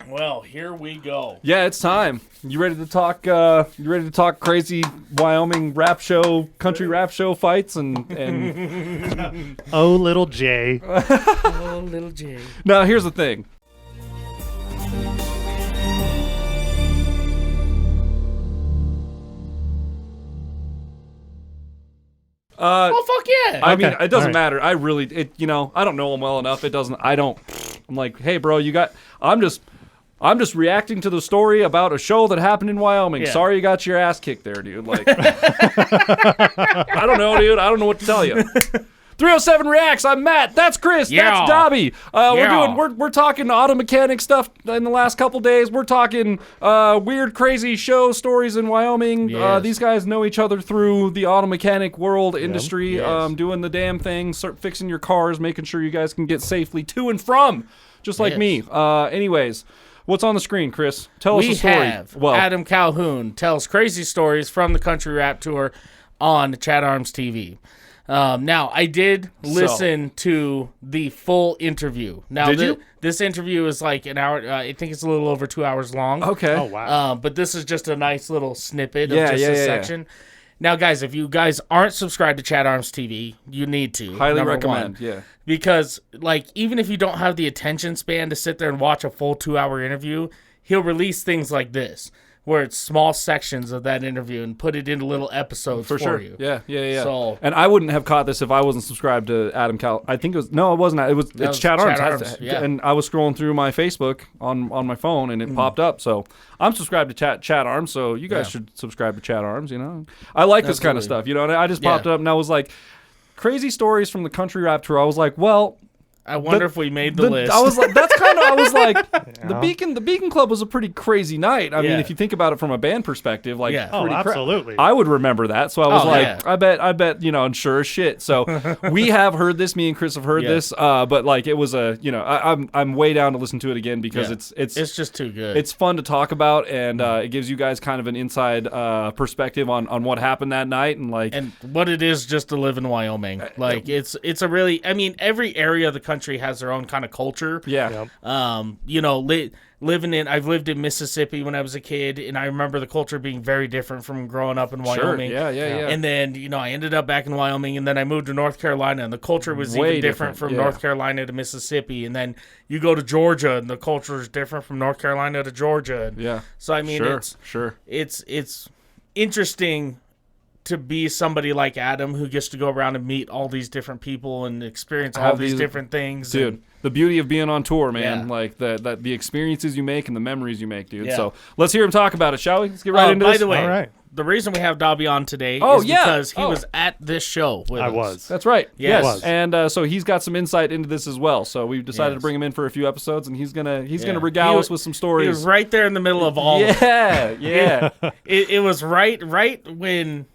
Well, here we go. Yeah, it's time. You ready to talk? You ready to talk crazy Wyoming rap show, country rap show fights and Oh, little Jay. Oh, little Jay. Now, here's the thing. Oh, fuck yeah. I mean, Okay, it doesn't all right. matter. I really, I don't know him well enough. I'm like, hey, bro, I'm just reacting to the story about a show that happened in Wyoming. Yeah. Sorry you got your ass kicked there, dude. Like, I don't know, dude. I don't know what to tell you. 307 Reacts. I'm Matt. That's Chris. Yeah. That's Dobby. Yeah. We're talking auto mechanic stuff in the last couple days. We're talking weird, crazy show stories in Wyoming. Yes. These guys know each other through the auto mechanic world industry, Yes. doing the damn thing, fixing your cars, making sure you guys can get safely to and from, just like Yes. me. Anyways, what's on the screen, Chris? Tell us We a story. have Adam Calhoun tells crazy stories from the country rap tour on Chat Arms TV. Now, I did listen to the full interview. Now, Did you? This interview is like an hour. I think it's a little over 2 hours long. Okay. Oh, wow. But this is just a nice little snippet Yeah, of just yeah, a yeah, section. Now, guys, if you guys aren't subscribed to Chat Arms TV, you need to. Highly number recommend. one. Yeah. Because, like, even if you don't have the attention span to sit there and watch a full 2 hour interview, he'll release things like this, where it's small sections of that interview and put it into little episodes for sure. you. Yeah. So- and I wouldn't have caught this if I wasn't subscribed to Adam Cal. I think it was no, it wasn't. It's was Chat Chat Arms. Arms, yeah. And I was scrolling through my Facebook on my phone, and it popped up. So I'm subscribed to Chat Arms. So you guys Yeah. should subscribe to Chat Arms. You know, I like this kind of Absolutely. stuff. You know, and I just popped Yeah. up, and I was like, crazy stories from the country rap tour. I was like, well. I wonder if we made the list. I was like, that's kind of. I was like, the Beacon Club was a pretty crazy night. I mean, Yeah. if you think about it from a band perspective, like, Yeah. Oh, pretty absolutely. I would remember that. So I was Oh, like, yeah. I bet, and sure as shit. So we have heard this. Me and Chris have heard Yeah. this. But like, it was I'm way down to listen to it again because Yeah. It's just too good. it's fun to talk about, and it gives you guys kind of an inside perspective on what happened that night, and like. and what it is just to live in Wyoming. Like, it's a really, I mean, every area of the country has their own kind of culture. Yeah. Yep. I've lived in Mississippi when I was a kid, and I remember the culture being very different from growing up in Sure. Wyoming. Yeah. And then, I ended up back in Wyoming, and then I moved to North Carolina, and the culture was Way even different from different, yeah. North Carolina to Mississippi. And then you go to Georgia, and the culture is different from North Carolina to Georgia. Yeah. So, I mean, Sure. it's interesting to be somebody like Adam who gets to go around and meet all these different people and experience all Have these these- different things. Dude, And, the beauty of being on tour, man. Yeah. Like the experiences you make and the memories you make, dude. Yeah. So let's hear him talk about it, shall we? Let's get right into by this. the way, All right. the reason we have Dobby on today Oh, is yeah. because he Oh. was at this show with I us. was. That's right. Yes. Yes. Was. And so he's got some insight into this as well. So we've decided to Yes. bring him in for a few episodes, and he's gonna Yeah. regale He us wa- with some He stories. was right there in the middle of all of it. Yeah. It was right when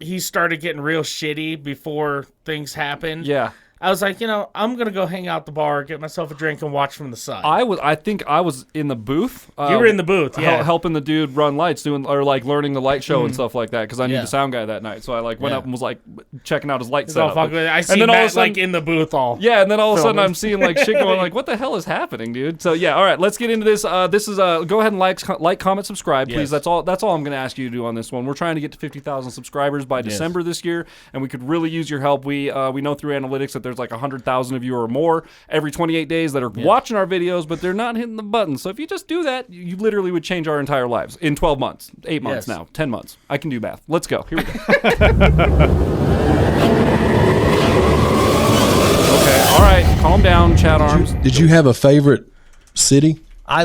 he started getting real shitty before things happened. Yeah. I was like, I'm going to go hang out at the bar, get myself a drink, and watch from the side. I think I was in the booth. You were in the booth, yeah. helping the dude run lights, learning the light show and stuff like that, because I knew Yeah. the sound guy that night. So I went Yeah. up and was like checking out his light It's all setup. fucking- I And see then all of a Matt sudden- like in the booth all. Yeah, and then all of a sudden Filming. I'm seeing like shit going like, what the hell is happening, dude? So yeah, all right, let's get into this. This is go ahead and like, comment, subscribe, please. Yes. That's all I'm going to ask you to do on this one. We're trying to get to 50,000 subscribers by December this year, and we could really use your help. We know through analytics that there's like 100,000 of you or more every 28 days that are watching our videos, but they're not hitting the button. So if you just do that, you literally would change our entire lives in 12 months, 8 months Yes. now, 10 months. I can do math. Let's go. Here we go. Okay, all right, calm down, Chat Arms. Did you have a favorite city? I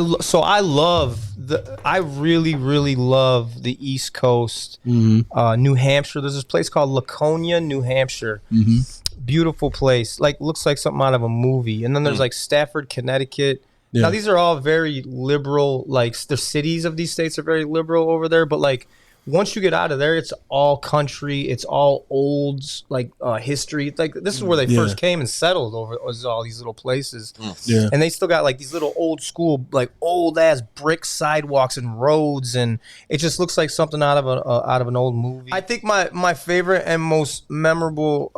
really, really love the East Coast, New Hampshire. There's this place called Laconia, New Hampshire. Beautiful place. Like, looks like something out of a movie. And then there's like Stafford, Connecticut. Yeah. Now, these are all very liberal, like the cities of these states are very liberal over there. But like, once you get out of there, it's all country. It's all old, like history. Like, this is where they first came and settled over, was all these little places. Yeah. And they still got like these little old school, like old ass brick sidewalks and roads, and it just looks like something out of an old movie. I think my favorite and most memorable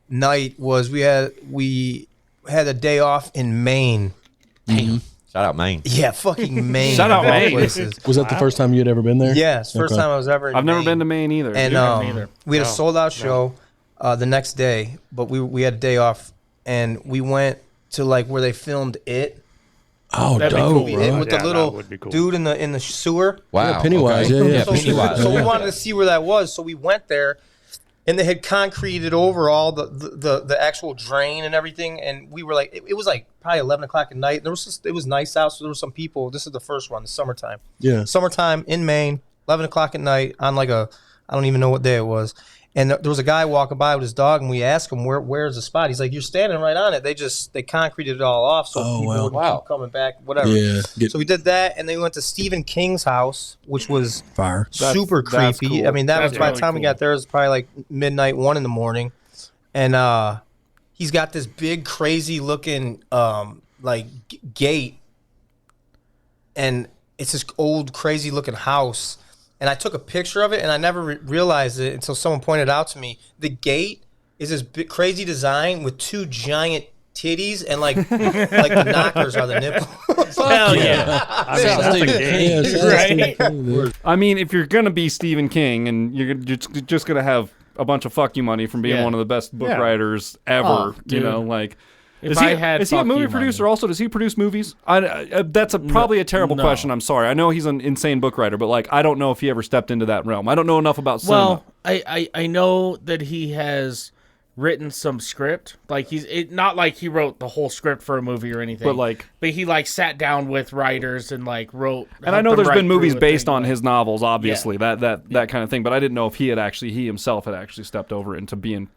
night was we had a day off in Maine. Mm-hmm. Shout out Maine. Yeah, fucking Maine. Shout out of all Maine. places. Was that the first time you had ever been there? Yeah, it's the first Okay. time I was ever in I've never Maine. been to Maine either. And neither. we had a sold out show the next day, but we had a day off, and we went to like where they filmed it. Oh, That'd be dope, cool. bro. With Yeah, the that little would be cool. dude in the sewer. Wow. Yeah, Pennywise, Okay. yeah. So, Pennywise. so we wanted to see where that was. So we went there, and they had concreted over all the actual drain and everything. And we were like, it was like probably 11 o'clock at night. It was nice out, so there were some people. This is the first one, the summertime. Yeah. Summertime in Maine, 11 o'clock at night on like I don't even know what day it was. And there was a guy walking by with his dog, and we asked him, where's the spot? He's like, you're standing right on it. They concreted it all off, so Oh, people wow. wouldn't keep coming back, whatever. Yeah. So we did that, and then we went to Stephen King's house, which was Fire. super that's creepy. cool. I mean, that That's was by the really time we cool. got there, it was probably like midnight, 1 a.m. And he's got this big, crazy looking gate, and it's this old, crazy looking house. And I took a picture of it, and I never realized it until someone pointed out to me. The gate is this big, crazy design with 2 giant titties, and like the knockers are the nipples. Hell yeah. I mean, that's a game. Yeah, shout out Right? Stephen King, dude. I mean, if you're gonna be Stephen King and you're just gonna have a bunch of fuck you money from being Yeah. one of the best book Yeah. writers ever, Oh, you dude. know, like. If Is he, I had is he a fuck movie you producer money. also? Does he produce movies? That's probably a terrible no. question. I'm sorry. I know he's an insane book writer, but like I don't know if he ever stepped into that realm. I don't know enough about cinema. Well, I know that he has written some script. Like not like he wrote the whole script for a movie or anything. But he like sat down with writers and like wrote. and I know helped them there's write been movies through a based thing, on like- his novels, obviously that kind of thing. But I didn't know if he himself had actually stepped over into being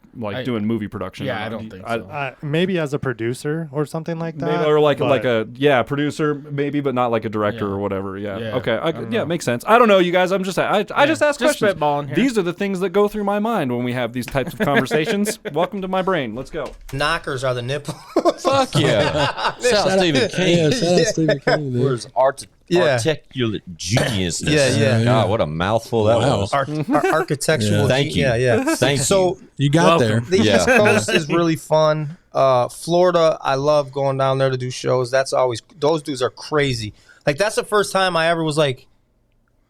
doing movie production. Yeah, or I not. don't think so. Maybe as a producer or something like that. Maybe, or like but- a producer maybe, but not like a director Yeah. or whatever. Yeah. Yeah, Okay. I don't know. Makes sense. I don't know, you guys. I'm just I just ask just questions. spitballing here. These are the things that go through my mind when we have these types of conversations. Welcome to my brain. Let's go. Knockers are the nipples. Fuck yeah. Shout out Stephen King. Yeah, shout out Stephen King, dude. Where's Yeah. articulate geniusness? Yeah, yeah. God, what a mouthful that Wow. was. Architectural. Yeah. Thank you. Yeah. Thank So you. You got Welcome. there. the Yeah. East Coast is really fun. Florida, I love going down there to do shows. Those dudes are crazy. Like that's the first time I ever was like,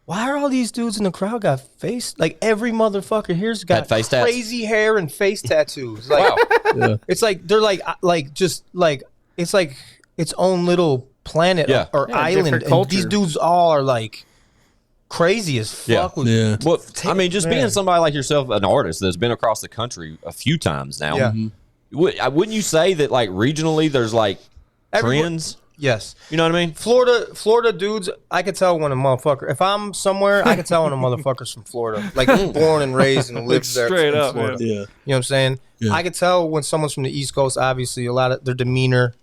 why are all these dudes in the crowd got face? Like every motherfucker here's got Had face tats? crazy hair and face tattoos. Like Wow. it's like they're like just like it's like its own little planet Yeah. or Yeah, island. different And culture. these dudes all are like crazy as fuck. Yeah. With, Yeah. Well, I mean, just being Man. somebody like yourself, an artist that's been across the country a few times now. Yeah. Wouldn't you say that like regionally there's like Everyone- trends? Yes. You know what I mean? Florida dudes, I could tell when a motherfucker. If I'm somewhere, I can tell when a motherfucker's from Florida, like born and raised and lived there. straight in up, Florida. man. Yeah. You know what I'm saying? Yeah. I could tell when someone's from the East Coast. Obviously, a lot of their demeanor,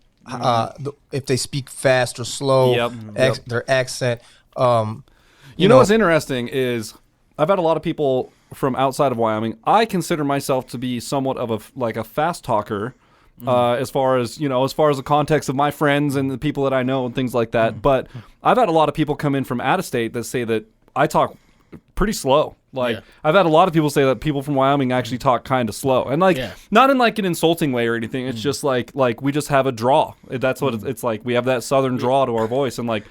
if they speak fast or slow, Yep. their accent. You know what's interesting is I've had a lot of people from outside of Wyoming. I consider myself to be somewhat of a fast talker, as far as the context of my friends and the people that I know and things like that. But I've had a lot of people come in from out of state that say that I talk pretty slow. Like Yeah. I've had a lot of people say that people from Wyoming actually talk kind of slow, and like Yeah. not in like an insulting way or anything. It's just like we just have a draw. That's what it's like. We have that southern draw to our voice, and like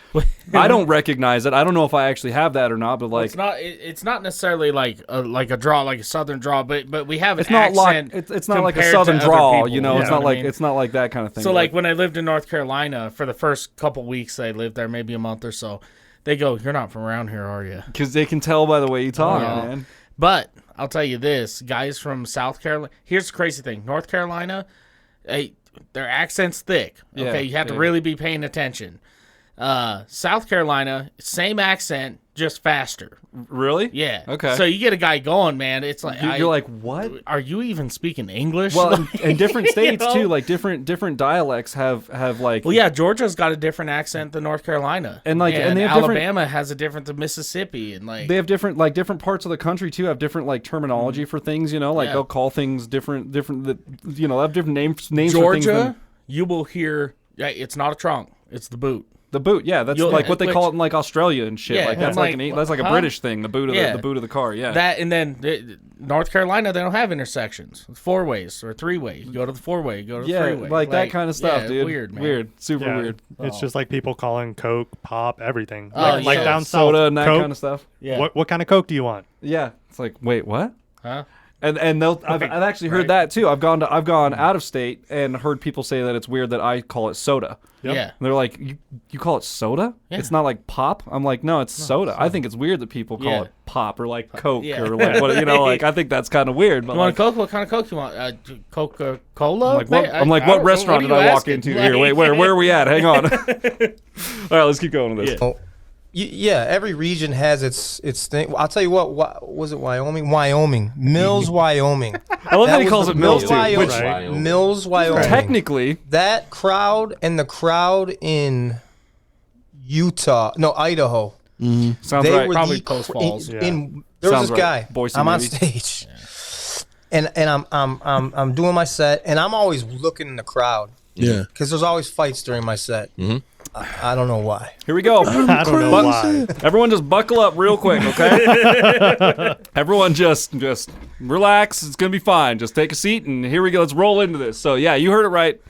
I don't recognize it. I don't know if I actually have that or not, but like It's not necessarily like a draw, like a southern draw, but we have an it's not like accent. it's not like a compared to southern other draw. people, You know, it's not what I like mean? it's not like that kind of thing. So like when I lived in North Carolina for the first couple weeks I lived there, maybe a month or so, they go, "You're not from around here, are you?" because they can tell by the way you talk, Yeah. man. But I'll tell you this, guys from South Carolina. Here's the crazy thing: North Carolina, their accent's thick. Yeah, Okay, you have to yeah. really be paying attention. South Carolina, same accent, just faster. Really? Yeah. Okay. So you get a guy going, man. It's like You're like, what? are you even speaking English? Well, and different You states know? too. Like different dialects have like. Well, yeah, Georgia's got a different accent than North Carolina, And, like, and they have different- Alabama has a different than Mississippi, and like They have different parts of the country too have different like terminology for things. You know, like Yeah. they'll call things different. They'll have different names for things. Georgia, Than you will hear. Yeah, it's not a trunk, it's the boot. The boot, yeah, that's like what they call it in like Australia and shit. Yeah, like that's like, that's like a British thing. The boot of the boot of the car, yeah. That and then North Carolina, they don't have intersections. 4-ways or 3-way. You go to the 4-way, you go to the 3-way. Like that kind of stuff, dude. Weird, man. Weird, super weird. It's just like people calling Coke, pop, everything. Oh, like yeah. down south, Soda and that Coke, kind of stuff. Yeah. What kind of Coke do you want? Yeah, it's like, wait, what? Huh? And I've actually heard that too. I've gone out of state and heard people say that it's weird that I call it soda. Yep. Yeah. And they're like, you call it soda? Yeah. It's not like pop? I'm like, no, it's soda. I think it's weird that people call it pop or like Coke Yeah. or like what like I think that's kind of weird. But You want a Coke? What kind of Coke you want? Coca-Cola? I'm like, what restaurant did I walk into here? Wait, where are we at? Hang on. All right, let's keep going with this. Oh, yeah, every region has its thing. I'll tell you what was it Wyoming? Wyoming. Mills, Wyoming. I love that he was calls the it Mills too. Wyoming. Which Right. Mills, Wyoming. technically, That crowd and the crowd in Idaho. sounds They right. were Probably the Post Falls. there Sounds was this right. guy. Boise, I'm on maybe. stage, and I'm doing my set, and I'm always looking in the crowd Yeah. because there's always fights during my set. I don't know why. Here we go. I don't know why. Everyone just buckle up real quick, okay? Everyone just relax. It's going to be fine. Just take a seat, and here we go. Let's roll into this. So, yeah, you heard it right.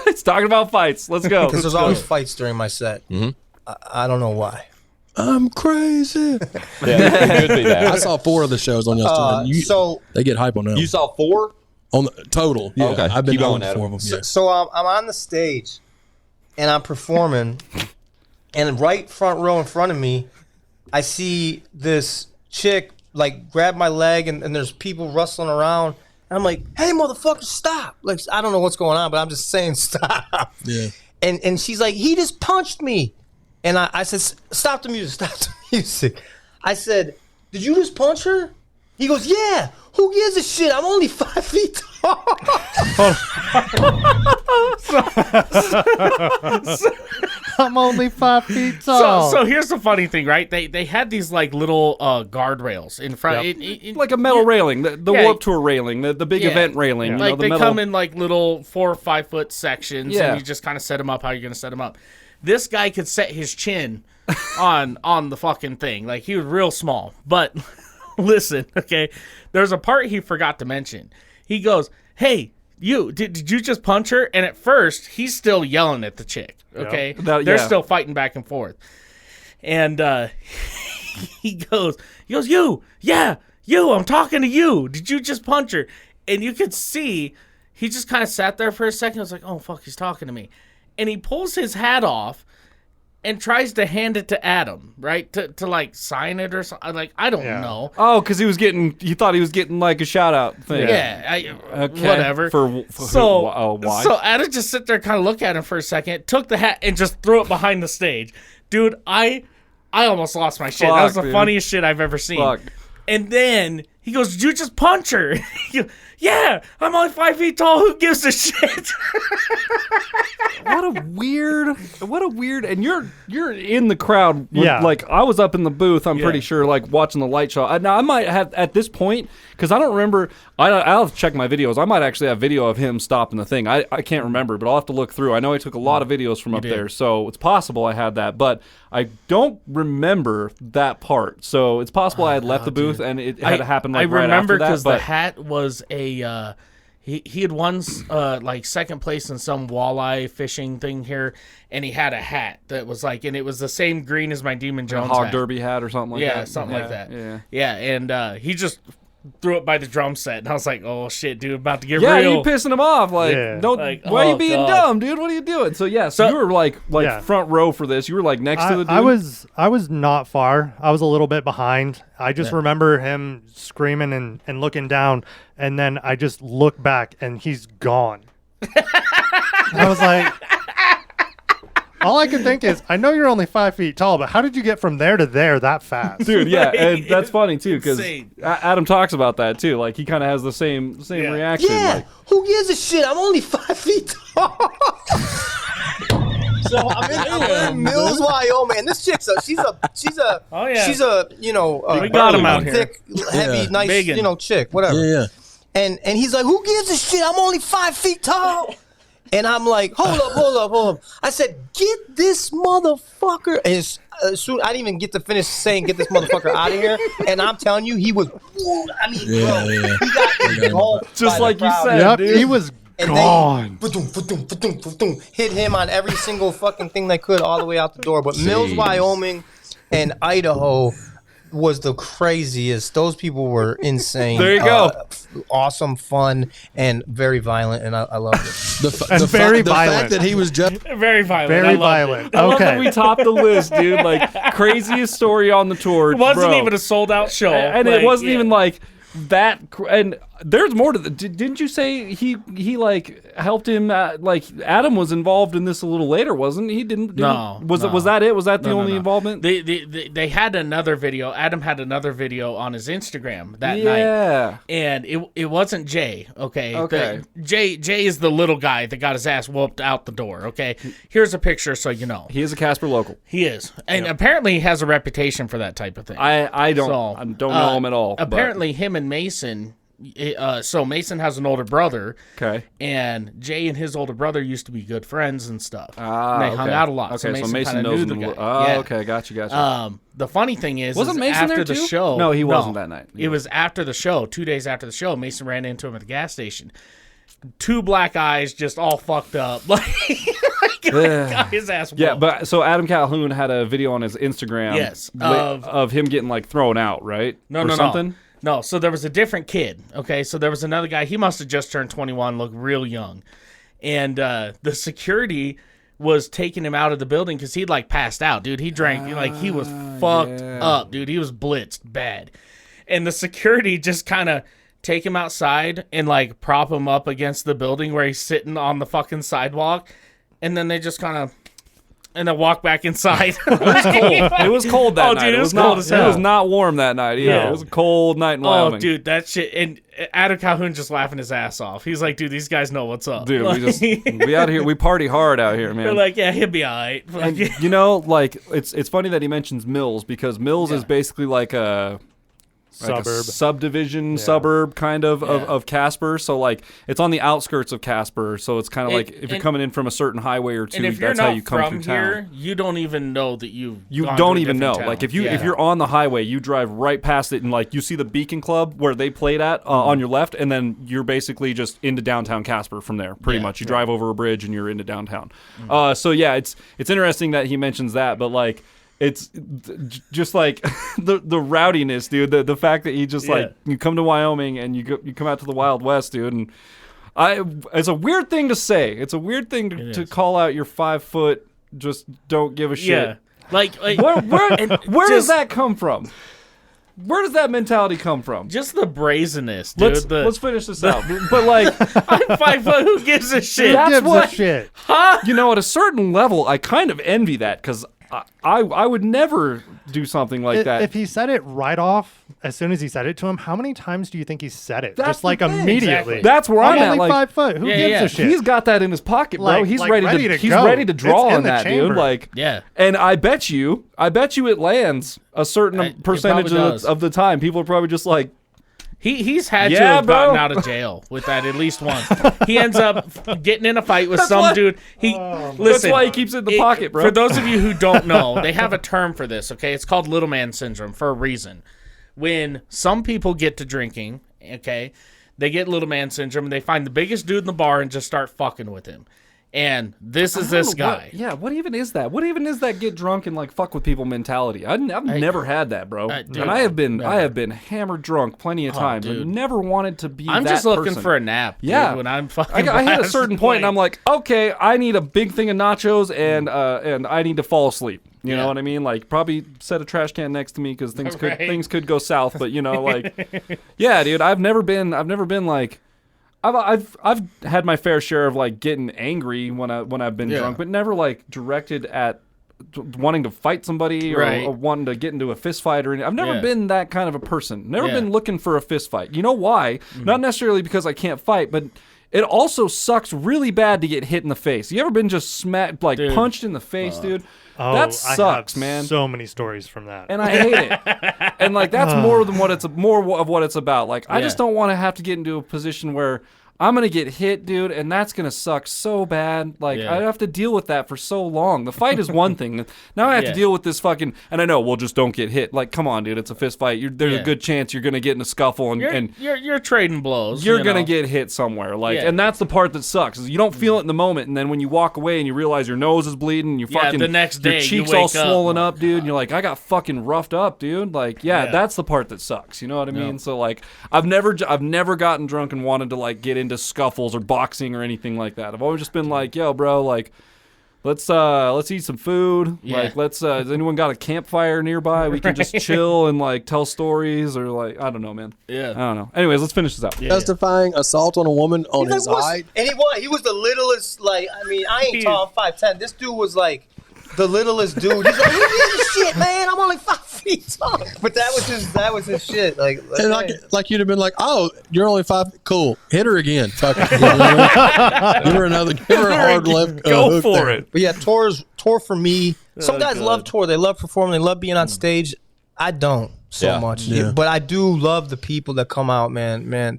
It's talking about fights. Let's go. Because there's always fights during my set. I don't know why. I'm crazy. Yeah, it could be that. I saw 4 of the shows on yesterday. So They get hype on that. You saw 4? On the total. Yeah. Okay. I've been Keep going, on 4 of them. Yeah. So I'm on the stage, and I'm performing, and right front row in front of me, I see this chick like grab my leg, and there's people rustling around. And I'm like, "Hey, motherfucker, stop!" Like I don't know what's going on, but I'm just saying stop. Yeah. And she's like, "He just punched me," and I said, "Stop the music! Stop the music!" I said, "Did you just punch her?" He goes, "Yeah. Who gives a shit? I'm only 5 feet tall." I'm only 5 feet Oh. tall. So here's the funny thing, right? They had these like little guardrails in front. Yep. like a metal railing, the Yeah. Warped Tour railing, the big Yeah. event railing. You know, Like the they metal. come in like little 4 or 5 foot sections, Yeah. and you just kind of set them up how you're gonna set them up. This guy could set his chin on the fucking thing. Like he was real small. But listen, okay, there's a part he forgot to mention. He goes, "Hey, you did you just punch her?" And at first, he's still yelling at the chick. Okay, That- they're yeah. still fighting back and forth. And he goes, "You, yeah, you. I'm talking to you. Did you just punch her?" And you could see he just kind of sat there for a second. I was like, "Oh fuck, he's talking to me." And he pulls his hat off and tries to hand it to Adam, right? To like sign it or something. Like I don't Yeah. know. Oh, because he thought he was getting like a shout out thing. Yeah, Okay. whatever. For So, why? so Adam just sit there, kind of look at him for a second, took the hat and just threw it behind the stage. Dude, I almost lost my shit. That was the dude. funniest shit I've ever seen. Fuck. And then he goes, "Did you just punch her?" Yeah, I'm only 5 feet tall. Who gives a shit? What a weird, and you're in the crowd. With, Yeah. Like I was up in the booth. I'm pretty Yeah. sure, like watching the light show. Now I might have at this point because I don't remember. I'll have to check my videos. I might actually have video of him stopping the thing. I can't remember, but I'll have to look through. I know I took a lot of videos from up did. there, so it's possible I had that, but I don't remember that part. So it's possible I had left the booth and it had happened like I right remember after that. because the But hat was a he had won like second place in some walleye fishing thing here, and he had a hat that was like, and it was the same green as my Demon a Jones hog hat. derby hat or something like that. Yeah, something like that. Yeah. And he just threw it by the drum set, and I was like, "Oh shit, dude, about to get Yeah, real." you pissing him off. Like, Yeah. don't. Like, why are you oh, being God. dumb, dude? What are you doing? So yeah, so So- you were like Yeah. front row for this. You were like next to the dude. I was not far. I was a little bit behind. I just remember him screaming and looking down, and then I just look back and he's gone. I was like, all I can think is, I know you're only 5 feet tall, but how did you get from there to there that fast? Dude, yeah, and that's funny too because Insane. Adam talks about that too. Like he kind of has the same reaction. Yeah, Like, who gives a shit? I'm only 5 feet tall. So I'm in Mills, Wyoming, and this chick's she's a Oh, yeah. she's a We got 'em out here. thick, heavy, Yeah. nice Biggin'. chick, whatever. Yeah. And he's like, who gives a shit? I'm only 5 feet tall. And I'm like, hold up. I said, get this motherfucker. And soon I didn't even get to finish saying, get this motherfucker out of here. And I'm telling you, he was, bro, he got engulfed Just by like the you crowd. said, Yep, dude. he was And gone. they hit him on every single fucking thing they could all the way out the door. But Mills, Wyoming, and Idaho was the craziest. Those people were insane. There you go. Awesome, fun, and very violent, and I loved it. And very the violent. fact that he was just Very violent. Very I loved violent. I love that Okay. we topped the list, dude. Like, craziest story on the tour. It wasn't bro. even a sold out show. And Like, it wasn't yeah. even like that. And there's more to the. Didn't you say he like helped him? Like Adam was involved in this a little later, wasn't he? Didn't No, Was no. was that it? Was that the No, only no. involvement? They had another video. Adam had another video on his Instagram that night. Yeah. And it wasn't Jay, okay? Okay. Jay is the little guy that got his ass whooped out the door, okay? Here's a picture so you know. He is a Casper local. He is. And apparently he has a reputation for that type of thing. I don't know him at all. but- Apparently him and Mason, so Mason has an older brother. Okay. And Jay and his older brother used to be good friends and stuff. Ah, And they hung okay. out a lot. Okay, so Mason, kinda knows knew him. the guy. Oh, Yeah. okay, gotcha. The funny thing is, Wasn't is Mason after there the too? show. No, he wasn't that night. It was after the show. 2 days after the show, Mason ran into him at the gas station. 2 black eyes, just all fucked up. Like, got his ass whooped. Yeah, but so Adam Calhoun had a video on his Instagram. Yes, of him getting like thrown out, right? No, or no, something. No, so there was a different kid. Okay, so there was another guy. He must have just turned 21, looked real young, and the security was taking him out of the building because he'd like passed out, dude. He drank like he was fucked up, dude. He was blitzed bad, and the security just kind of take him outside and like prop him up against the building where he's sitting on the fucking sidewalk, and then they just kind of. And then walk back inside. It was cold that night. Dude, it was not, cold as hell. It was not warm that night either. Yeah. It was a cold night in Wyoming. Oh, dude, that shit. And Adam Calhoun just laughing his ass off. He's like, dude, these guys know what's up. Dude, Like, we out here, we party hard out here, man. they're like, yeah, he'll be all right. And, you know, like it's funny that he mentions Mills because Mills is basically like a Suburb. subdivision, suburb kind of Casper. So like it's on the outskirts of Casper. So it's kind of like if you're coming in from a certain highway or two, and if you're that's not how you come from through here, town. you don't even know that you Don't even know. Town. Like if you're on the highway, you drive right past it and like you see the Beacon Club where they played at on your left, and then you're basically just into downtown Casper from there. Pretty much, you drive over a bridge and you're into downtown. So yeah, it's interesting that he mentions that, but like. It's just like the rowdiness, dude. The fact that he just like you come to Wyoming and you come out to the Wild West, dude. And it's a weird thing to say. It's a weird thing to call out your 5 foot. Just don't give a shit. Yeah. Like Where does that come from? Where does that mentality come from? just the brazenness, dude. Let's finish this out. But like, I'm 5 foot. Who gives a shit? That's Gives what- a shit. you know, at a certain level, I kind of envy that because I would never do something like that. If he said it right off, as soon as he said it to him, how many times do you think he said it? That's Just like the thing. immediately. Exactly. That's where I'm at. only Like 5 foot. Who Yeah, gives yeah. a shit? he's got that in his pocket, bro. Like- He's like ready ready to. to He's go. ready to draw It's in on the that, chamber. dude. Like, Yeah. And I bet you it lands a certain It percentage probably does. of the time. People are probably just like, He's had to Yeah, have gotten bro. out of jail with that at least once. He ends up getting in a fight with some why- dude. that's Listen, why he keeps it in the pocket, bro. For those of you who don't know, they have a term for this, okay? It's called little man syndrome for a reason. When some people get to drinking, okay, they get little man syndrome and they find the biggest dude in the bar and just start fucking with him. And this is this guy. What even is that? What even is that get drunk and like fuck with people mentality? I've never had that, bro. dude, and I have been never. hammered drunk plenty of times. dude. And never wanted to be. I'm that just looking person. for a nap. Dude, Yeah. when I'm fucking. I hit a blasted, certain point and I'm like, okay, I need a big thing of nachos and I need to fall asleep. You know Yeah. what I mean? Like probably set a trash can next to me because things Right. could go south. But you know, like, yeah, dude, I've never been like. I've had my fair share of like getting angry when I've been drunk, but never like directed at wanting to fight somebody or wanting to get into a fist fight or anything. I've never been that kind of a person. Never been looking for a fist fight. You know why? Not necessarily because I can't fight, but it also sucks really bad to get hit in the face. You ever been just smacked, like punched in the face, dude? Oh, That sucks, I have man. So many stories from that. And I hate it. And like that's more of what it's about. Like I just don't want to have to get into a position where I'm going to get hit, dude, and that's going to suck so bad. Like, I have to deal with that for so long. The fight is one thing. Now I have to deal with this fucking, and I know, well, just don't get hit. Like, come on, dude, it's a fist fight. There's a good chance you're going to get in a scuffle, and you're trading blows. You're going to get hit somewhere. Like, and that's the part that sucks, is you don't feel it in the moment, and then when you walk away and you realize your nose is bleeding, and you fucking, the next day, your cheeks all swollen up, dude, and you're like, I got fucking roughed up, dude. Like, that's the part that sucks. You know what I mean? So, like, I've never gotten drunk and wanted to, like, get into scuffles or boxing or anything like that. I've always just been like, yo, bro, like, let's eat some food. Like, has anyone got a campfire nearby? We can just chill and, like, tell stories, or, like, I don't know, man. I don't know. Anyways, let's finish this out. Justifying assault on a woman on his eye. And he was the littlest, like, I mean, I ain't tall, I'm 5'10". This dude was like the littlest dude. He's like, who gives a shit, man? I'm only 5 feet tall. But that was his shit. Like and like you'd have been like, oh, you're only 5. Cool. Hit her again. Fuck it. Give her a hard left. Go for it. But yeah, tour for me. Some guys love tour. They love performing. They love being on stage. I don't so much. Yeah. But I do love the people that come out, man.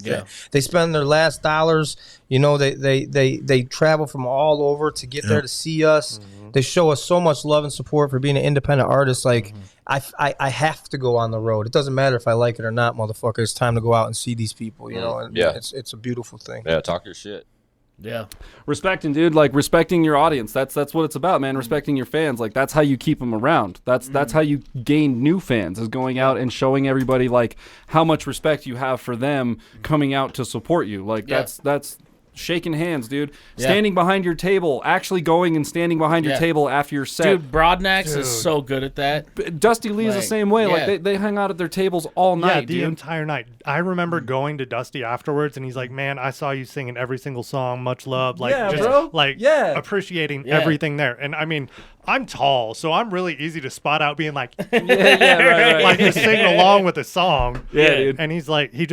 They spend their last dollars. You know, they travel from all over to get there to see us. They show us so much love and support for being an independent artist. Like, I have to go on the road. It doesn't matter if I like it or not, motherfucker. It's time to go out and see these people, you know? And it's a beautiful thing. Yeah, talk your shit. Yeah. Respecting, dude, like, respecting your audience. That's what it's about, man. Respecting your fans. Like, that's how you keep them around. That's how you gain new fans, is going out and showing everybody, like, how much respect you have for them coming out to support you. Like, that's shaking hands, dude. Standing behind your table, actually going and standing behind your table after your set. Dude, Broadnax is so good at that. Dusty Lee's the same way. Like, they hang out at their tables all night, the entire night. I remember going to Dusty afterwards, and he's like, man, I saw you singing every single song. Much love. Like, appreciating everything there. And, I mean, I'm tall, so I'm really easy to spot out being like, right. Like, just singing along with the song. Yeah, dude. And he's like, he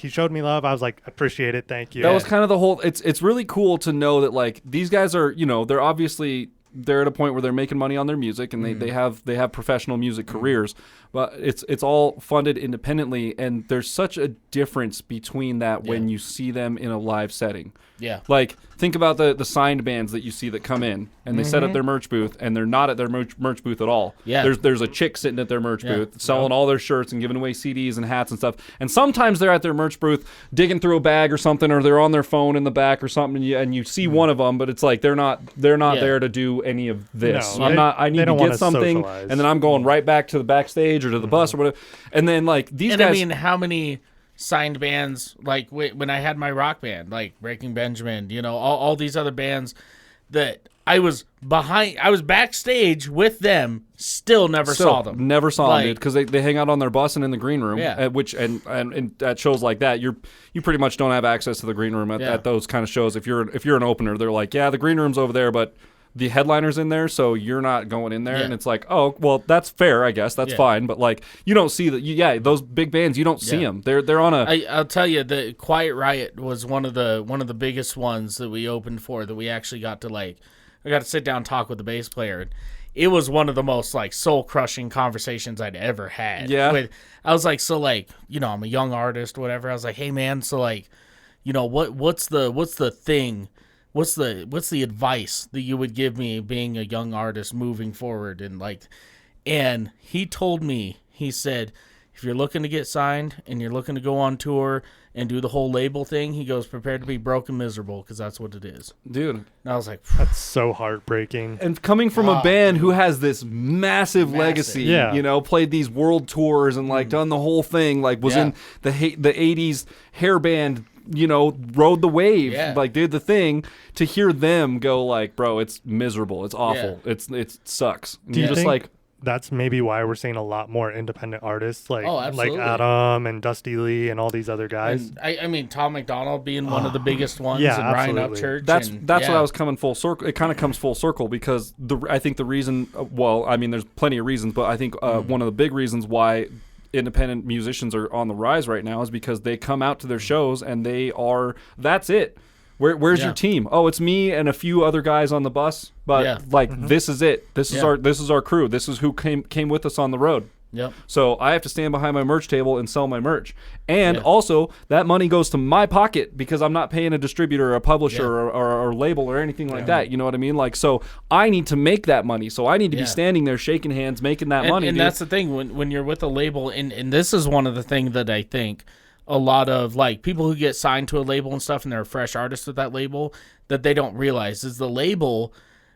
showed me love. I was like, appreciate it. Thank you. That was kind of the whole, it's really cool to know that, like, these guys are, you know, they're at a point where they're making money on their music, and they have professional music careers, but it's all funded independently, and there's such a difference between that when you see them in a live setting. Yeah. Like, think about the signed bands that you see that come in and they set up their merch booth, and they're not at their merch booth at all. Yeah. There's a chick sitting at their merch booth selling all their shirts and giving away CDs and hats and stuff. And sometimes they're at their merch booth digging through a bag or something, or they're on their phone in the back or something, and you see one of them, but it's like they're not there to do any of this. No, I need to get something, socialize. And then I'm going right back to the backstage or to the bus or whatever. And then, like, these guys. I mean, how many signed bands, like when I had my rock band, like Breaking Benjamin, you know, all these other bands that I was backstage with them, still never saw them. Never saw them, dude, because they hang out on their bus and in the green room. Yeah. And at shows like that, you pretty much don't have access to the green room at those kind of shows. If you're an opener, they're like, yeah, the green room's over there, but the headliner's in there, so you're not going in there. And it's like, oh, well, that's fair, I guess. That's fine. But, like, you don't see that. Those big bands, you don't see them. They're on a. I'll tell you, the Quiet Riot was one of the biggest ones that we opened for, that we actually got to, like, I got to sit down and talk with the bass player. It was one of the most, like, soul-crushing conversations I'd ever had. Yeah. I was like, so, like, you know, I'm a young artist, whatever. I was like, hey, man, so, like, you know, what's the thing? What's the advice that you would give me being a young artist moving forward? And he told me, he said, if you're looking to get signed and you're looking to go on tour and do the whole label thing, he goes, prepare to be broke and miserable, because that's what it is. Dude. And I was like, that's so heartbreaking. And coming from a band who has this massive legacy, you know, played these world tours and, like, done the whole thing, like, was in the 80s hair band, you know, rode the wave, like, did the thing, to hear them go, like, bro, it's miserable, it's awful, it sucks. Do you just, like, that's maybe why we're seeing a lot more independent artists, like Adam and Dusty Lee and all these other guys? And I mean, Tom McDonald being one of the biggest ones, and Ryan Upchurch. That's what I was coming full circle. It kind of comes full circle, because I think the reason, well, I mean, there's plenty of reasons, but I think one of the big reasons why independent musicians are on the rise right now is because they come out to their shows and that's it. Where's your team? Oh, it's me and a few other guys on the bus, but this is it. This is our crew. This is who came with us on the road. Yep. So I have to stand behind my merch table and sell my merch. And also, that money goes to my pocket because I'm not paying a distributor or a publisher or label or anything like that. You know what I mean? Like, so I need to make that money. So I need to be standing there shaking hands, making that money. And that's the thing. When you're with a label, and this is one of the things that I think a lot of, like, people who get signed to a label and stuff and they're a fresh artist with that label, that they don't realize is the label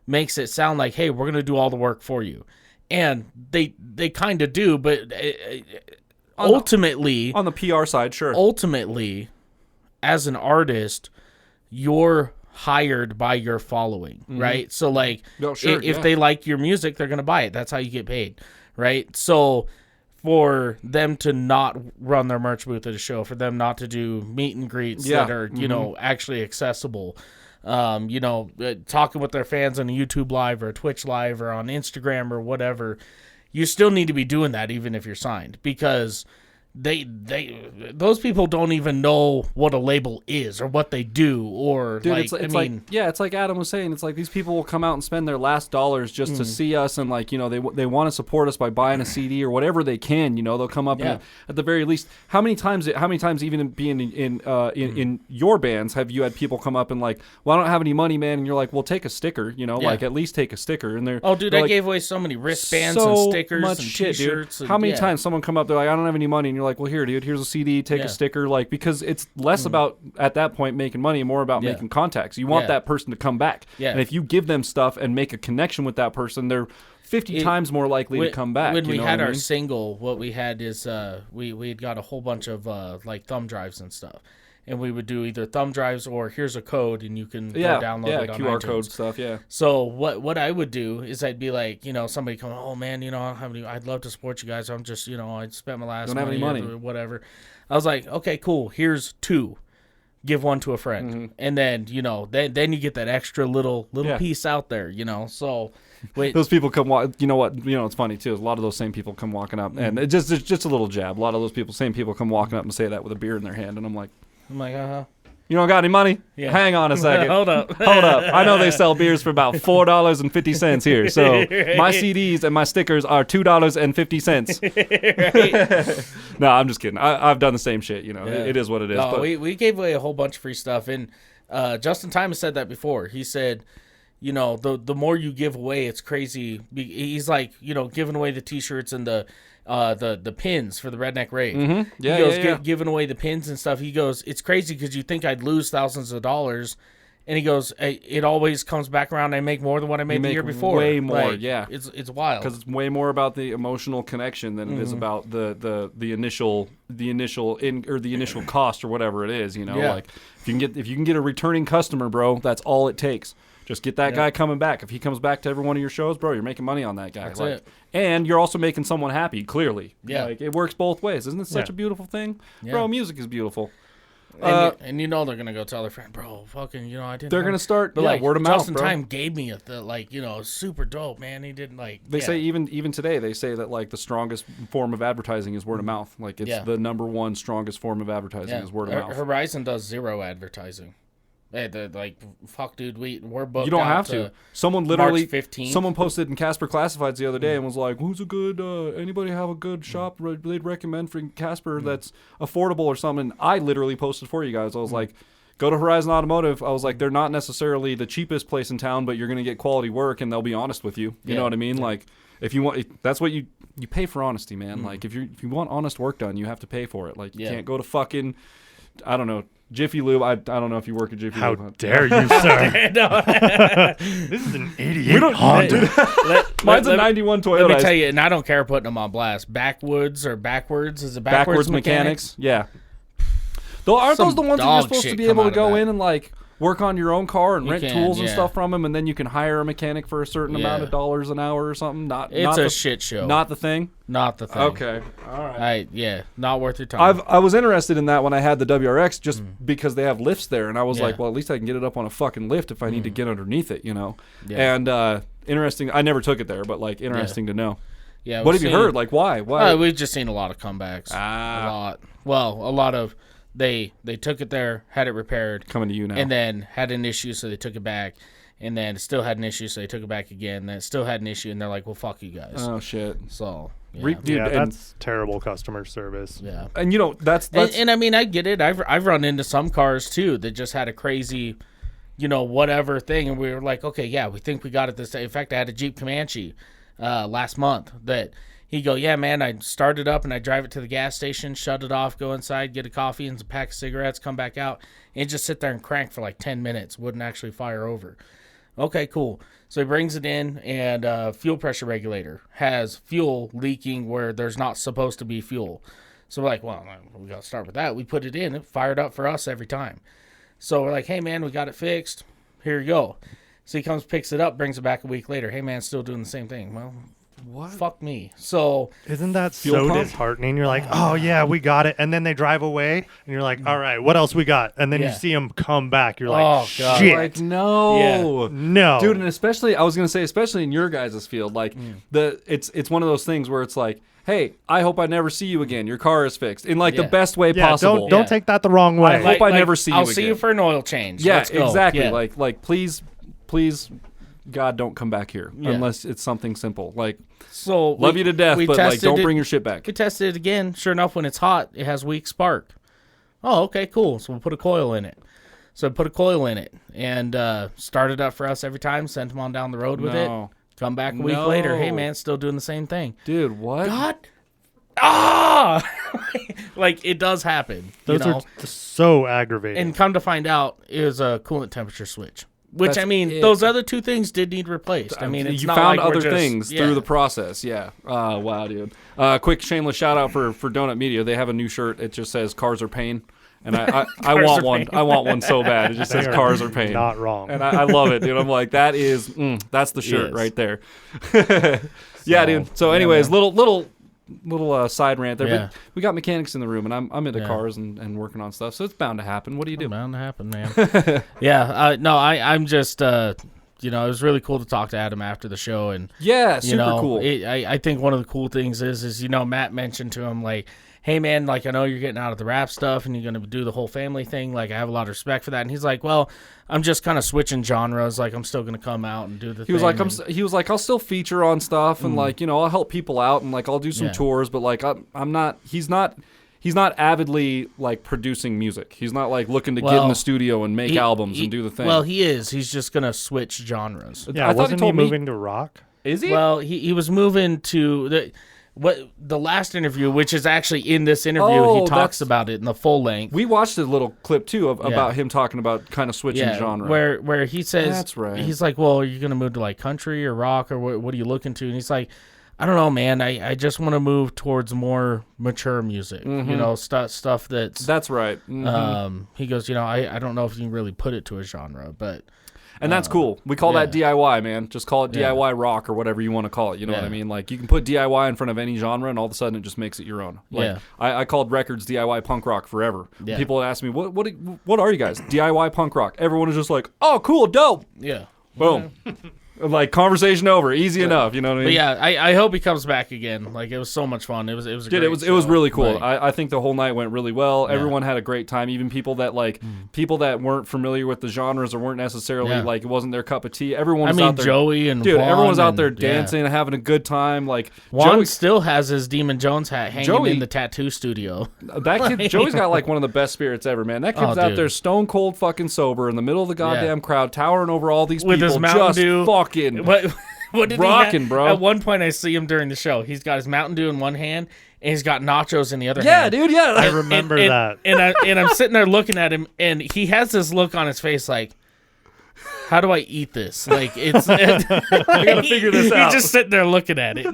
makes it sound like, hey, we're going to do all the work for you. And they kind of do, but ultimately... On the PR side, sure. Ultimately, as an artist, you're hired by your following, right? So, like, if they like your music, they're going to buy it. That's how you get paid, right? So, for them to not run their merch booth at a show, for them not to do meet and greets that are, you know, actually accessible... talking with their fans on a YouTube Live or a Twitch Live or on Instagram or whatever, you still need to be doing that even if you're signed, because those people don't even know what a label is or what they do, or dude, it's like Adam was saying, it's like these people will come out and spend their last dollars just to see us, and like, you know, they want to support us by buying a CD or whatever they can, you know, they'll come up and at the very least, how many times even being in your bands have you had people come up and like, well, I don't have any money, man, and you're like, well, take a sticker, you know, like at least take a sticker, and they're I gave away so many wristbands and stickers and t-shirts, dude. How many times someone come up, they're like, I don't have any money, and you're like, well, here, dude, here's a CD, take a sticker, like, because it's less about at that point making money and more about making contacts. You want that person to come back, and if you give them stuff and make a connection with that person, they're 50 times more likely to come back. When we had our single, what we had is we had got a whole bunch of like thumb drives and stuff, and we would do either thumb drives or here's a code and you can go download it on QR iTunes. Code stuff. So what I would do is I'd be like, you know, somebody come, oh man, you know, I don't have any, I'd love to support you guys, I'm just, you know, I spent my last don't have any money or whatever. I was like, okay, cool, here's 2, give 1 to a friend, and then, you know, then you get that extra little piece out there, you know. So those people come you know what, you know, it's funny too, a lot of those same people come walking up, and it's just a little jab, a lot of those same people come walking up and say that with a beer in their hand, and I'm like, you don't got any money? Yeah. Hang on a second. Hold up. I know they sell beers for about $4.50 here. So my CDs and my stickers are $2.50. No, I'm just kidding. I've done the same shit. You know, it is what it is. No, but we gave away a whole bunch of free stuff, and Justin Time has said that before. He said, you know, the more you give away, it's crazy. He's like, you know, giving away the T-shirts and the pins for the Redneck Rave. Mm-hmm. Yeah, he goes, giving away the pins and stuff. He goes, it's crazy because you think I'd lose thousands of dollars, and he goes, it always comes back around. I make more than what I made the year before. Way more, like, it's wild because it's way more about the emotional connection than it is about the initial cost or whatever it is. You know, like if you can get a returning customer, bro, that's all it takes. Just get that guy coming back. If he comes back to every one of your shows, bro, you're making money on that guy. That's it. And you're also making someone happy, clearly. Yeah. Like, it works both ways. Isn't it such a beautiful thing? Yeah. Bro, music is beautiful. And you know they're going to go tell their friend, bro, fucking, you know, I didn't They're going to start, but like, word of mouth, Justin bro. Time gave me like, you know, super dope, man. He didn't like... They say even today, they say that, like, the strongest form of advertising is word of mouth. Like, it's the number one strongest form of advertising is word of mouth. Horizon does 0 advertising. Like, fuck, dude, we're booked. You don't have to. Someone literally, March 15th. Someone posted in Casper Classifieds the other day and was like, "Who's a good? Anybody have a good shop they'd recommend for Casper that's affordable or something?" I literally posted for you guys. I was like, "Go to Horizon Automotive." I was like, "They're not necessarily the cheapest place in town, but you're gonna get quality work, and they'll be honest with you. You know what I mean? Like, if you want, that's what you pay for honesty, man. Like, if you want honest work done, you have to pay for it. Like, you can't go to fucking, I don't know." Jiffy Lube. I don't know if you work at Jiffy Lube. How dare you, sir? This is an 88 Honda. Mine's a 91 Toyota. Let me tell you, and I don't care putting them on blast. Backwards? Is it Backwards Mechanics? Yeah. Though, aren't those the ones that you're supposed to be able to go in and like work on your own car and rent tools and stuff from them, and then you can hire a mechanic for a certain amount of dollars an hour or something? It's a shit show. Not the thing? Not the thing. Okay. All right. Not worth your time. I was interested in that when I had the WRX just because they have lifts there, and I was like, well, at least I can get it up on a fucking lift if I need to get underneath it, you know? Yeah. And interesting. I never took it there, but like interesting to know. Yeah. What have you heard? Like, why? We've just seen a lot of comebacks. A lot. Well, a lot of... They took it there, had it repaired. Coming to you now. And then had an issue, so they took it back. And then still had an issue, so they took it back again. Then it still had an issue, and they're like, well, fuck you guys. Oh, shit. So, Dude, yeah, and, that's terrible customer service. Yeah. and you know that's And I mean, I get it. I've run into some cars too that just had a crazy, whatever thing, and we were like, okay, yeah, we think we got it this day. In fact, I had a Jeep Comanche last month that he go, yeah, man, I start it up and I drive it to the gas station, shut it off, go inside, get a coffee and a pack of cigarettes, come back out, and just sit there and crank for like 10 minutes. Wouldn't actually fire over. Okay, cool. So he brings it in, and fuel pressure regulator has fuel leaking where there's not supposed to be fuel. So we're like, well, we got to start with that. We put it in, it fired up for us every time. So we're like, hey, man, we got it fixed. Here you go. So he comes, picks it up, brings it back a week later. Hey, man, still doing the same thing. Well, what? Fuck me. So Isn't that Fuel so pump? disheartening? You're like, oh yeah, we got it, and then they drive away, and you're like, all right, what else we got? And then you Yeah. see them come back. You're like, Oh, God. shit, like no. no, Dude, and especially I was gonna say, especially in your guys' field, like it's one of those things where it's like, hey, I hope I never see you again. Your car is fixed in like the Yeah. best way yeah, possible. don't take that the wrong way. I hope I never see you I'll see again. you for an oil change. Yeah, Let's go. exactly. Yeah. Like please, God, don't come back here Yeah. unless it's something simple. Like So love you to death, we but like tested don't it- bring your shit back. We tested it again. Sure enough, when it's hot, it has weak spark. Oh, okay, cool. So we'll put a coil in it. So I put a coil in it and started up for us every time. Sent him on down the road with it. No. Come back a week No. later. Hey, man, still doing the same thing. Dude, what? God. Like, it does happen. Those are so aggravating. And come to find out, it was a coolant temperature switch. Which, That's I mean, it. those other two things did need replaced. I mean, it's you not found like we're other just- things yeah. through the process. Yeah. Wow, dude. Quick shameless shout out for Donut Media. They have a new shirt. It just says "Cars are pain," and I want are one. pain. I want one so bad. It just They says are "Cars are pain." not wrong. And I love it, dude. I'm like, that's the shirt Yes. right there. Yeah, dude. So, anyways, man. little side rant there. Yeah. But we got mechanics in the room, and I'm into Yeah. cars and working on stuff, so it's bound to happen. What do you do? Bound to happen, man. Yeah, no, I'm just, it was really cool to talk to Adam after the show, and Yeah, super cool. I think one of the cool things is Matt mentioned to him like, hey man, like I know you're getting out of the rap stuff and you're gonna do the whole family thing. Like I have a lot of respect for that, and he's like, well, I'm just kind of switching genres. Like I'm still gonna come out and do the. He was thing. like, and- he was like, I'll still feature on stuff and like, I'll help people out and like I'll do some Yeah. tours, but like I'm not. He's not avidly like producing music. He's not like looking to get in Well, the studio and make albums and do the thing. Well, he is. He's just gonna switch genres. yeah, I thought wasn't he told me- moving to rock? Is he? Well, he was moving to the last interview, which is actually in this interview. Oh, He talks that's- about it in the full length. we watched a little clip too about him talking about kind of switching genre. Where he says That's right. He's like, well, are you gonna move to like country or rock or what are you looking to? And he's like, I don't know, man. I just want to move towards more mature music. Stuff that's. That's right. Mhm. He goes, I don't know if you can really put it to a genre, but And that's cool. We call that yeah. DIY, man. Just call it Yeah. DIY rock or whatever you want to call it. You know what I Yeah. mean? Like you can put DIY in front of any genre, and all of a sudden it just makes it your own. Like, Yeah. I called records DIY punk rock forever. Yeah. People would ask me, what are you guys? DIY punk rock. Everyone is just like, oh, cool, dope. yeah. Boom. Like conversation over, easy enough. You know what I mean? But yeah, I hope he comes back again. Like it was so much fun. It was a Dude, great it was show. really cool. Like, I think the whole night went really well. Everyone had a great time. Even people that people that weren't familiar with the genres or weren't necessarily Yeah. like it wasn't their cup of tea. Everyone was I mean, out there. Joey and Dude, Juan everyone was out and- there yeah. dancing, having a good time. Like Juan Joey, still has his Demon Jones hat hanging Joey- in the tattoo studio. that kid, Joey's got like one of the best spirits ever, man. That kid's Oh, out dude. there stone cold fucking sober in the middle of the goddamn crowd, towering over all these With people, his Mountain just Dew. fucking. What did Rockin', he have? bro. At one point, I see him during the show. He's got his Mountain Dew in one hand, and he's got nachos in the other Yeah, hand. dude. Yeah, I remember and, that. And I'm sitting there looking at him, and he has this look on his face like, how do I eat this? Like, it's... I gotta figure this out. He's just sitting there looking at it.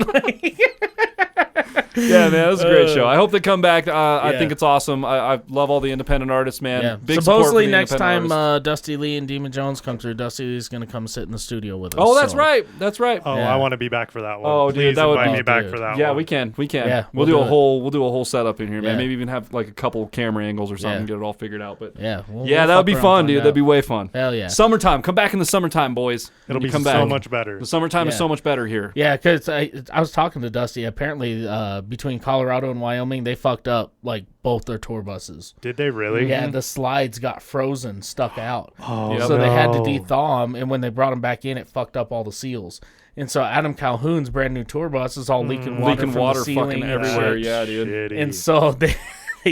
Yeah, man, it was a great show. I hope they come back. I Yeah. think it's awesome. I love all the independent artists, man. Yeah. Big support for Supposedly the next independent time artists. Dusty Lee and Demon Jones come through, Dusty Lee's going to come sit in the studio with us. Oh, that's so- right. That's right. Oh, Yeah. I want to be back for that one. Oh, dude, Please that would invite be- me back dude. for that Yeah, one. we can. Yeah, we'll we'll do do a it. whole setup in here, man. Yeah. Maybe even have like a couple camera angles or something, Yeah. get it all figured out. But Yeah. We'll that would fuck be around, fun, find dude. out. That'd be way fun. Hell yeah. Summertime. Come back in the summertime, boys. It'll When be you come so back. much better. The summertime is Yeah. so much better here. Yeah, because I was talking to Dusty. Apparently, between Colorado and Wyoming, they fucked up like both their tour buses. Did they really? Yeah, the slides got frozen, stuck out. Oh, So they had to no. de-thaw them, and when they brought them back in, it fucked up all the seals. And so Adam Calhoun's brand new tour bus is all leaking water Leaking from water the ceiling fucking and everywhere. shit. Yeah, dude. Shitty. And so they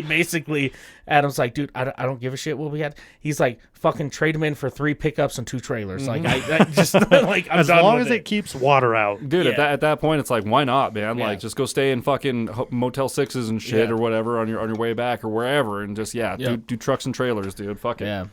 basically, Adam's like, dude, I don't give a shit what we had. He's like, fucking trade him in for 3 pickups and 2 trailers. Like, I just, like, I'm as done long with as it keeps water out. Dude, Yeah. at that point, it's like, why not, man? Yeah. Like, just go stay in fucking Motel 6s and shit Yeah. or whatever on your way back or wherever, and just Yeah. do trucks and trailers, dude. Fuck it. Yeah.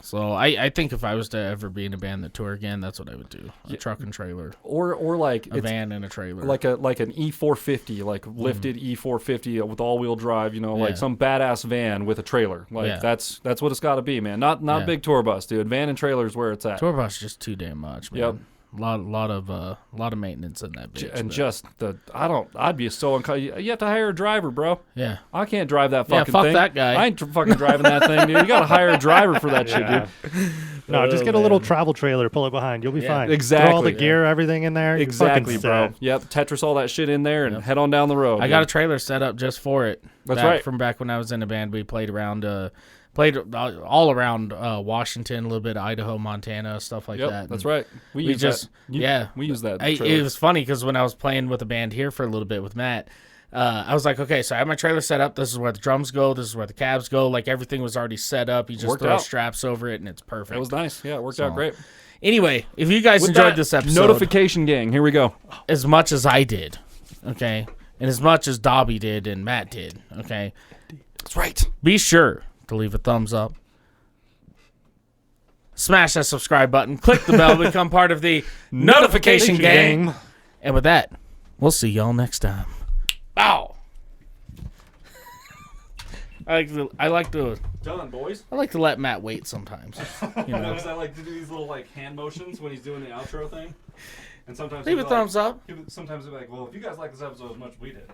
So I think if I was to ever be in a band that tour again, that's what I would do. A truck and trailer. Or like A van and a trailer. like an E450, like lifted E450 with all-wheel drive, you know, Yeah. like some badass van with a trailer. Like Yeah. that's what it's got to be, man. Not Yeah. big tour bus, dude. Van and trailer is where it's at. Tour bus is just too damn much, man. Yep. lot of maintenance in that bitch. And but- just I'd be so you have to hire a driver, bro. yeah. I can't drive that Yeah, fucking fuck thing. that guy. I ain't fucking driving that thing, dude. You got to hire a driver for that shit, dude. No, just Oh, get a little man. travel trailer, pull it behind. You'll be Yeah. fine. Exactly. Throw all the gear, everything in there. you're Exactly, fucking bro. set. Yep, Tetris all that shit in there and head on down the road. I got a dude. trailer set up just for it. That's back right. From back when I was in a band, we played around, all around Washington, a little bit of Idaho, Montana, stuff like Yep, that. that's And right. We use just- that. yeah. we use that. It trailer. was funny because when I was playing with a band here for a little bit with Matt, I was like, okay, so I have my trailer set up. This is where the drums go. This is where the cabs go. Like everything was already set up. You just Worked throw out. straps over it, and it's perfect. That was nice. Yeah, it worked out great. Anyway, if you guys With enjoyed that, this episode notification gang. Here we go. as much as I did, okay, and as much as Dobby did and Matt did, okay, That's right. be sure to leave a thumbs up. Smash that subscribe button. Click the bell. Become part of the notification gang. And with that, we'll see y'all next time. Bow. I like to Done, boys. let Matt wait sometimes. You know, Because I like to do these little like hand motions when he's doing the outro thing. And sometimes leave a thumbs up. Sometimes they're like, well, if you guys like this episode as much as we did,